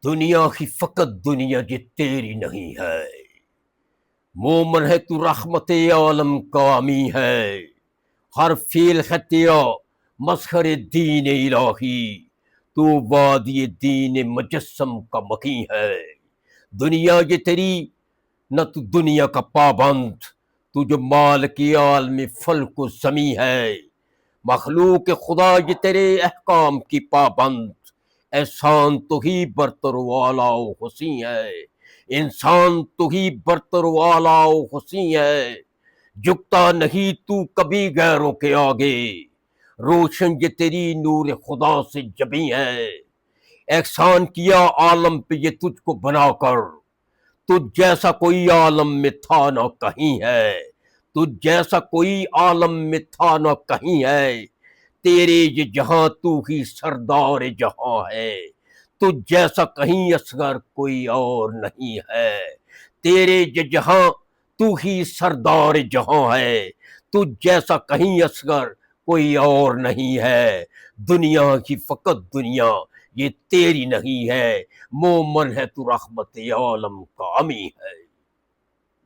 دنیا ہی فقط دنیا یہ تیری نہیں ہے، مومن ہے تو رحمت عالم کامی ہے، ہر فیل خطیہ مسخر دین الہی، تو وادی دین مجسم کا مکی ہے۔ دنیا یہ تیری نہ تو دنیا کا پابند، تو جو مال کی عالم فلک و زمیں ہے، مخلوق خدا یہ تیرے احکام کی پابند، احسان تو ہی برتر والا و حسین ہے، انسان تو ہی برتر والا و حسین ہے، جھکتا نہیں تو کبھی غیروں کے آگے، روشن یہ تیری نور خدا سے جبیں ہے، احسان کیا عالم پہ یہ تجھ کو بنا کر، تجھ جیسا کوئی عالم میں تھا نہ کہیں ہے، تجھ جیسا کوئی عالم میں تھا نہ کہیں ہے، تیرے یہ جہاں تو ہی سردار جہاں ہے، تجھ جیسا کہیں اصغر کوئی اور نہیں ہے، تیرے یہ جہاں تو ہی سردار جہاں ہے، تجھ جیسا کہیں اصغر کوئی اور نہیں ہے، دنیا ہی فقط دنیا یہ تیری نہیں ہے، مومن ہے تو رحمت عالم کا امی ہے۔